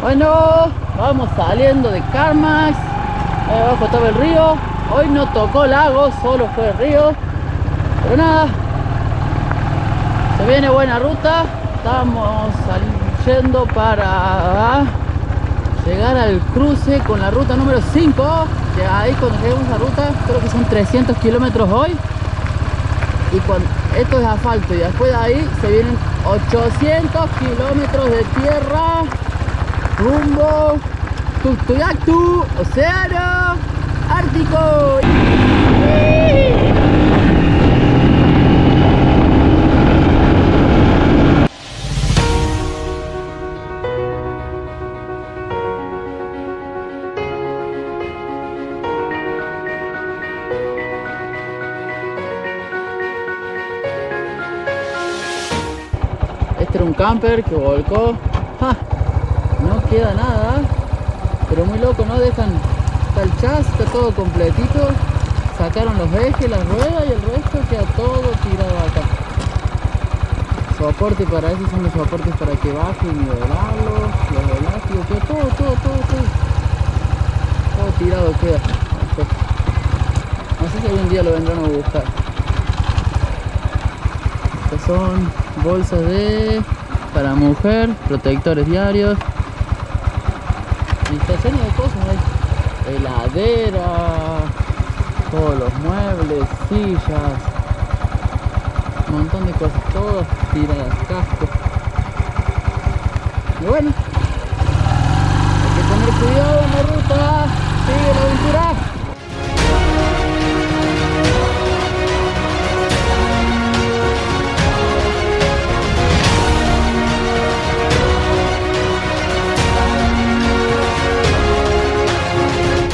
Bueno, vamos saliendo de CarMax. Ahí abajo estaba el río. Hoy no tocó lago, solo fue el río. Pero nada, se viene buena ruta. Estamos yendo para llegar al cruce con la ruta número 5. Que ahí cuando lleguemos a la ruta, creo que son 300 kilómetros hoy. Y cuando esto es asfalto, y después de ahí se vienen 800 kilómetros de tierra rumbo Tuktoyaktu, océano Ártico. Este era un camper que volcó. ¡Ja! No queda nada, pero muy loco, ¿no? Dejan, está el chasis, está todo completito. Sacaron los ejes, las ruedas y el resto queda todo tirado acá. Soporte para eso, son los soportes para que bajen y nivelarlos, los elásticos, queda todo tirado queda. No sé si algún día lo vendrán a buscar. Estas son bolsas para mujer, protectores diarios. Y está lleno de cosas ahí. Heladera, todos los muebles, sillas, un montón de cosas, todas tiradas, cascos. Y bueno, hay que tener cuidado en la ruta. Sigue la aventura.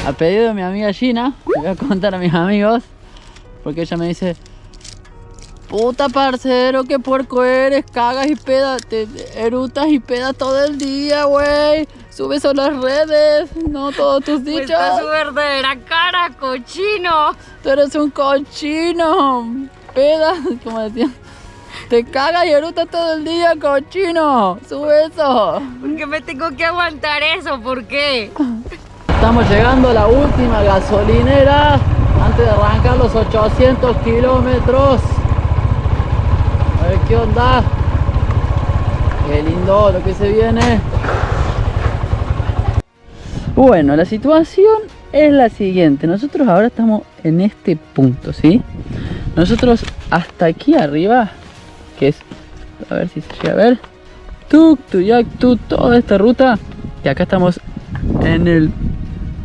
A pedido de mi amiga Gina, le voy a contar a mis amigos, porque ella me dice: puta parcero, qué puerco eres, cagas y pedas, te erutas y pedas todo el día, güey. Subes a las redes, no todos tus dichos. Está su verdadera cara, cochino. Tú eres un cochino, pedas, como decían. Te cagas y erutas todo el día, cochino. Sube eso. ¿Por qué me tengo que aguantar eso? ¿Por qué? Estamos llegando a la última gasolinera antes de arrancar los 800 kilómetros. A ver qué onda. Qué lindo lo que se viene. Bueno, la situación es la siguiente. Nosotros ahora estamos en este punto, ¿sí? Nosotros hasta aquí arriba, que es, a ver si se llega a ver, Tuktoyaktu, toda esta ruta. Y acá estamos en el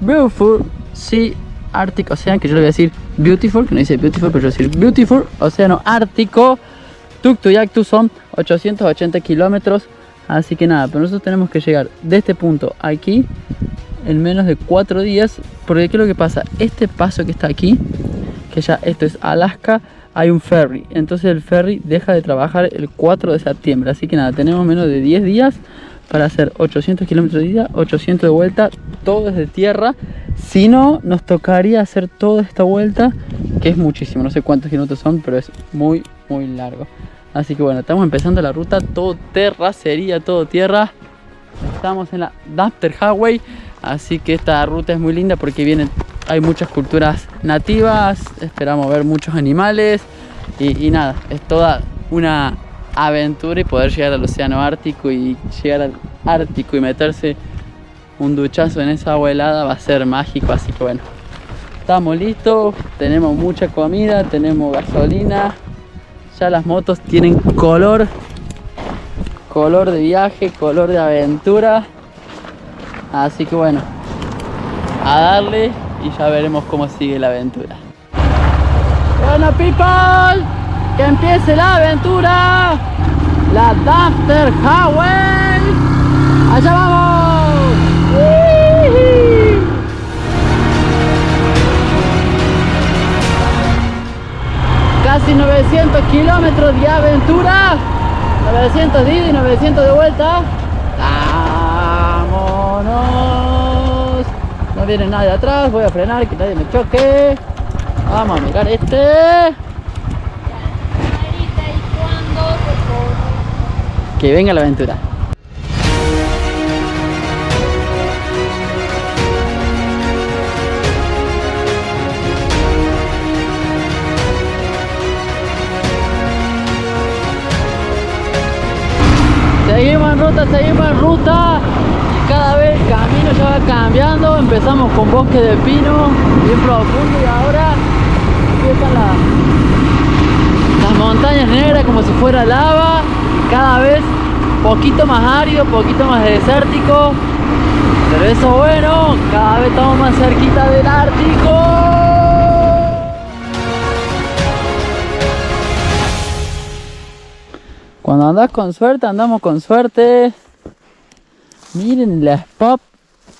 Beautiful Sea Arctic Ocean, que yo le voy a decir Beautiful, que no dice Beautiful, pero yo voy a decir Beautiful Océano Ártico. Tuktoyaktu son 880 kilómetros. Así que nada, pero nosotros tenemos que llegar de este punto aquí en menos de 4 días. Porque ¿qué es lo que pasa? Este paso que está aquí, que ya esto es Alaska, hay un ferry. Entonces el ferry deja de trabajar el 4 de septiembre. Así que nada, tenemos menos de 10 días para hacer 800 kilómetros de ida, 800 de vuelta, todo desde tierra. Si no, nos tocaría hacer toda esta vuelta, que es muchísimo, no sé cuántos kilómetros son, pero es muy largo. Así que bueno, estamos empezando la ruta, todo terracería, todo tierra. Estamos en la Dafter Highway, así que esta ruta es muy linda porque hay muchas culturas nativas, esperamos ver muchos animales y nada, es toda una aventura, y poder llegar al océano Ártico y llegar al Ártico y meterse un duchazo en esa agua helada va a ser mágico. Así que bueno, estamos listos, tenemos mucha comida, tenemos gasolina, ya las motos tienen color de viaje, color de aventura. Así que bueno, a darle y ya veremos cómo sigue la aventura. Bueno, people, que empiece la aventura, la Dafter Highway. Allá vamos. Casi 900 kilómetros de aventura, 900 de ida y 900 de vuelta. Vámonos. No viene nadie atrás, voy a frenar, que nadie me choque. Vamos a mirar este. Que venga la aventura. empezamos con bosque de pino bien profundo y ahora empiezan las montañas negras como si fuera lava, cada vez poquito más árido, poquito más desértico, pero eso bueno, cada vez estamos más cerquita del Ártico. Cuando andás con suerte, andamos con suerte. Miren la spot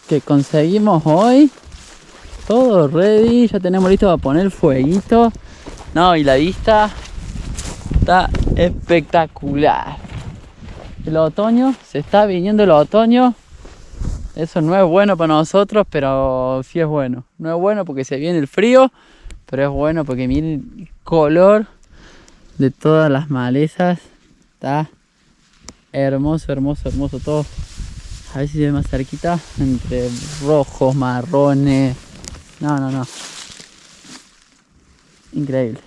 que conseguimos hoy. Todo ready, ya tenemos listo para poner el fueguito. No, y la vista está espectacular. El otoño, se está viniendo el otoño. Eso no es bueno para nosotros, pero sí es bueno. No es bueno porque se viene el frío, pero es bueno porque miren el color de todas las malezas. Está hermoso, hermoso, hermoso todo. A ver si se ve más cerquita. Entre rojos, marrones. No. Increíble.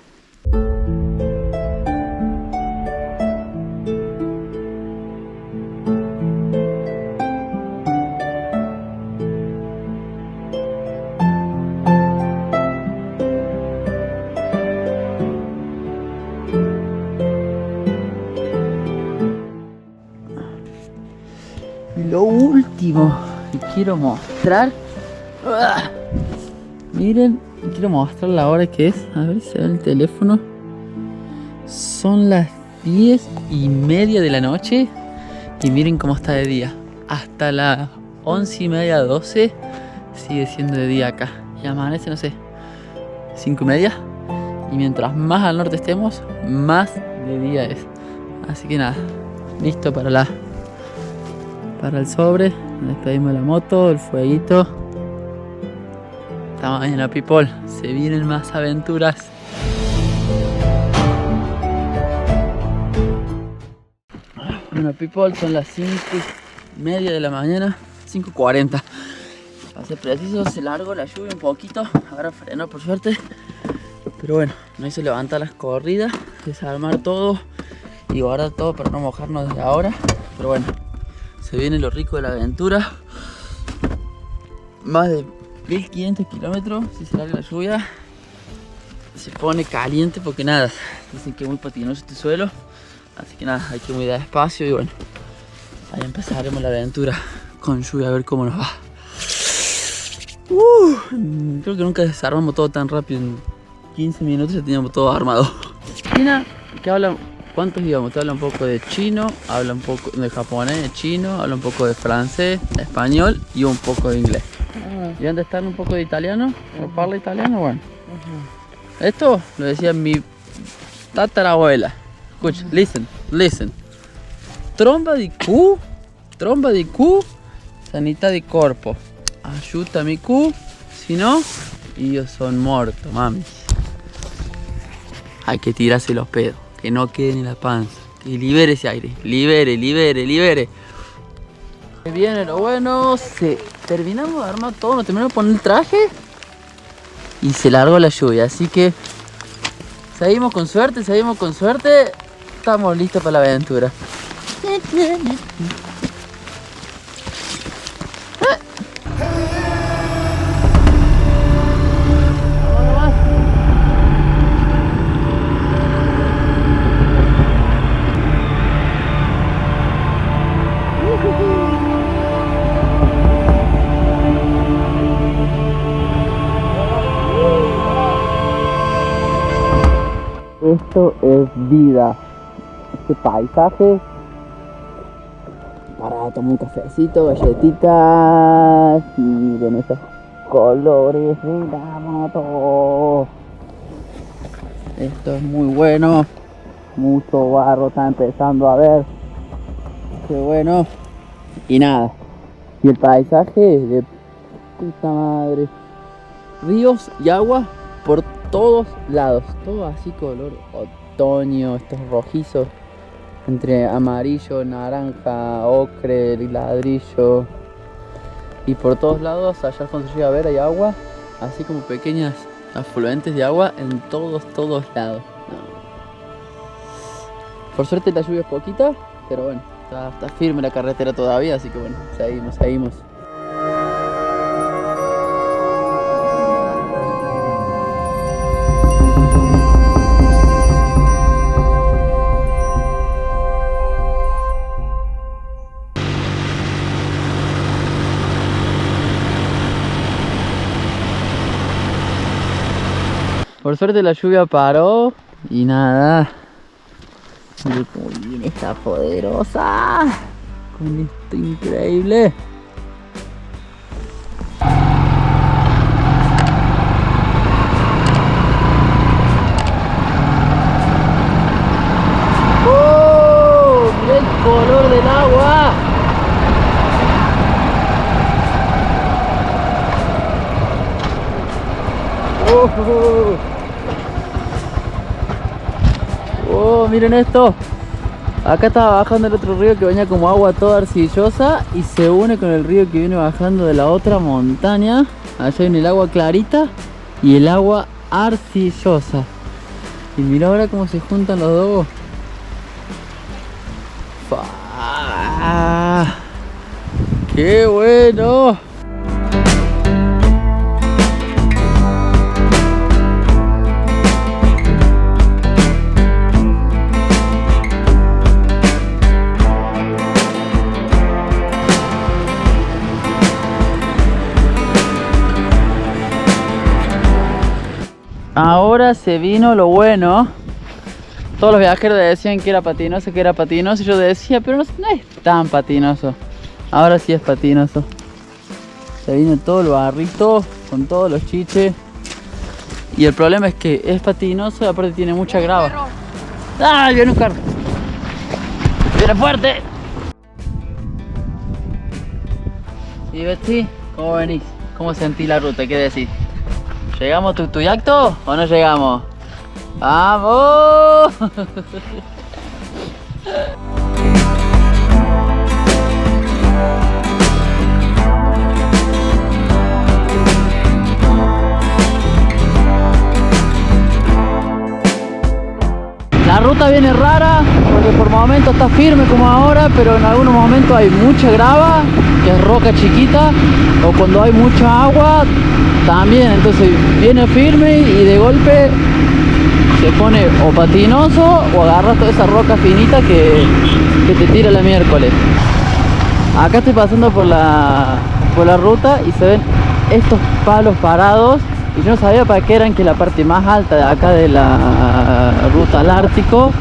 Lo último que quiero mostrar, miren, quiero mostrar la hora que es. A ver si se ve el teléfono. Son las 10:30 de la noche y miren cómo está de día. Hasta las 11:30, 12 sigue siendo de día acá y amanece, no sé, 5:30, y mientras más al norte estemos, más de día es. Así que nada, listo para el sobre. Despedimos la moto, el fueguito. Hasta mañana, people. Se vienen más aventuras. Bueno, people, son las 5:30 de la mañana, 5:40. Para ser preciso, se largó la lluvia un poquito. Ahora frenó por suerte. Pero bueno, nos hizo levantar las corridas, desarmar todo y guardar todo para no mojarnos desde ahora. Pero bueno, se viene lo rico de la aventura. Más de 1500 kilómetros. Si se larga la lluvia, se pone caliente porque nada, dicen que es muy patinoso este suelo. Así que nada, hay que ir muy despacio y bueno, ahí empezaremos la aventura con lluvia a ver cómo nos va. Creo que nunca desarmamos todo tan rápido. En 15 minutos ya teníamos todo armado. China, que habla. ¿Cuántos idiomas? Te habla un poco de chino, habla un poco de japonés, de chino, habla un poco de francés, de español y un poco de inglés. ¿Y dónde están un poco de italiano? ¿O parla italiano? Bueno. Esto lo decía mi tatarabuela. Escucha, listen. Tromba di cu, sanità di corpo. Aiutami cu, si no, io son morto, mami. Hay que tirarse los pedos. Que no quede ni la panza, que libere ese aire, libere. Viene lo bueno, terminamos de armar todo, nos terminamos de poner el traje y se largó la lluvia, así que seguimos con suerte, estamos listos para la aventura. Esto es vida, este paisaje para tomar un cafecito, galletitas y miren esos colores de la moto. Esto es muy bueno, mucho barro está empezando a ver, qué bueno. Y nada, y el paisaje es de puta madre, ríos y agua por todos lados, todo así color otoño, estos rojizos entre amarillo, naranja, ocre, ladrillo, y por todos lados allá cuando se llega a ver hay agua, así como pequeñas afluentes de agua en todos lados. Por suerte la lluvia es poquita, pero bueno, está firme la carretera todavía, así que bueno, seguimos. Por suerte la lluvia paró y nada. Mira cómo viene esta poderosa. Con esto increíble. Mira el color del agua. Miren esto. Acá estaba bajando el otro río que venía como agua toda arcillosa y se une con el río que viene bajando de la otra montaña. Allá viene el agua clarita y el agua arcillosa. Y mira ahora cómo se juntan los dos. ¡Qué bueno! Ahora se vino lo bueno. Todos los viajeros decían que era patinoso, y yo decía, pero no es tan patinoso. Ahora sí es patinoso. Se vino todo el barrito con todos los chiches. Y el problema es que es patinoso y aparte tiene mucha grava. ¡Ay, viene un carro! ¡Viene fuerte! ¿Y Betsy? ¿Cómo venís? ¿Cómo sentís la ruta? ¿Qué decís? ¿Llegamos a Tutuyacto o no llegamos? ¡Vamos! La ruta viene rara porque por momentos está firme como ahora, pero en algunos momentos hay mucha grava, que es roca chiquita, o cuando hay mucha agua también, entonces viene firme y de golpe se pone o patinoso o agarra toda esa roca finita que te tira la miércoles. Acá estoy pasando por la ruta y se ven estos palos parados y yo no sabía para qué eran, que es la parte más alta de acá de la ruta al Ártico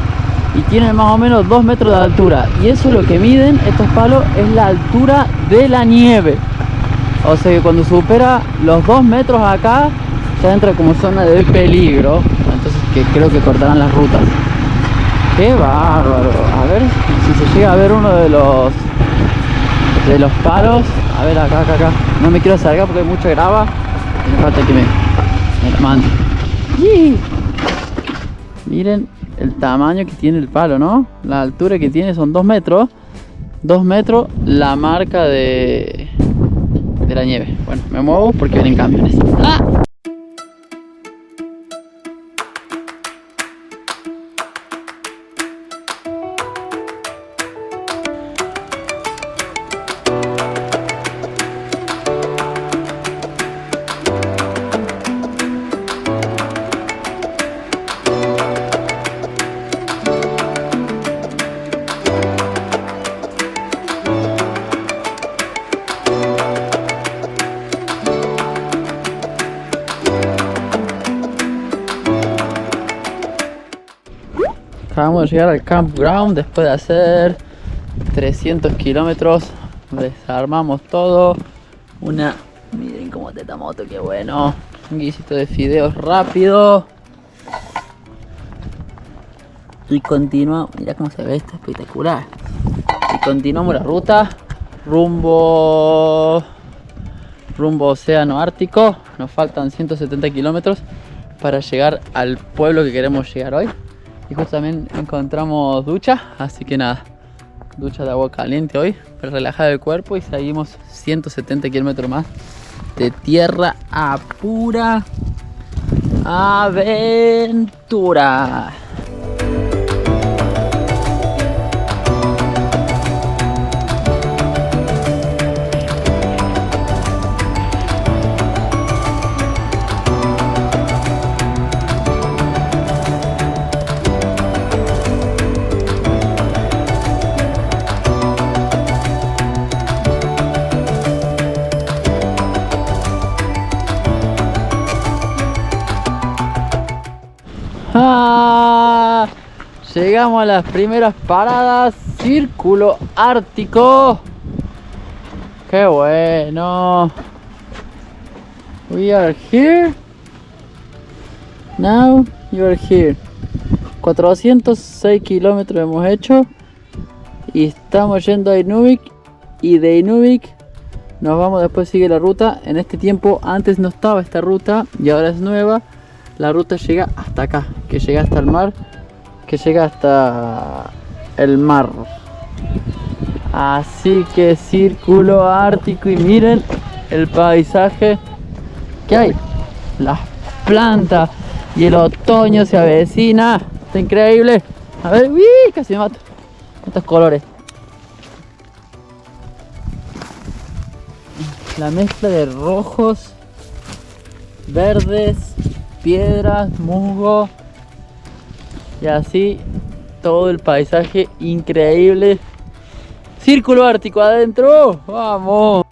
y tienen más o menos 2 metros de altura, y eso es lo que miden estos palos, es la altura de la nieve. O sea que cuando supera los 2 metros acá ya entra como zona de peligro, entonces que creo que cortarán las rutas. ¡Qué bárbaro! A ver si se llega a ver uno de los palos. A ver, acá. No me quiero acercar porque hay mucha grava. Me falta que me la mande. Miren el tamaño que tiene el palo, ¿no? La altura que tiene son 2 metros. 2 metros la marca de la nieve. Bueno, me muevo porque vienen camiones. ¡Ah! Acabamos de llegar al campground después de hacer 300 kilómetros. Desarmamos todo. Miren cómo teta moto, qué bueno. Un guisito de fideos rápido. Y continuamos. Mira cómo se ve esto, espectacular. Y continuamos la ruta rumbo Océano Ártico. Nos faltan 170 kilómetros para llegar al pueblo que queremos llegar hoy. Y justo también encontramos ducha, así que nada, ducha de agua caliente hoy para relajar el cuerpo y seguimos 170 kilómetros más de tierra a pura aventura. ¡Ah! Llegamos a las primeras paradas. Círculo Ártico. ¡Qué bueno! We are here. Now you are here. 406 kilómetros hemos hecho. Y estamos yendo a Inuvik. Y de Inuvik nos vamos, después sigue la ruta. En este tiempo antes no estaba esta ruta y ahora es nueva. La ruta llega hasta acá, que llega hasta el mar, que llega hasta el mar. Así que Círculo Ártico y miren el paisaje que hay. Las plantas y el otoño se avecina. Está increíble. A ver, uy, casi me mato. Estos colores. La mezcla de rojos, verdes, piedras, musgo y así todo el paisaje increíble. Círculo Ártico adentro, vamos.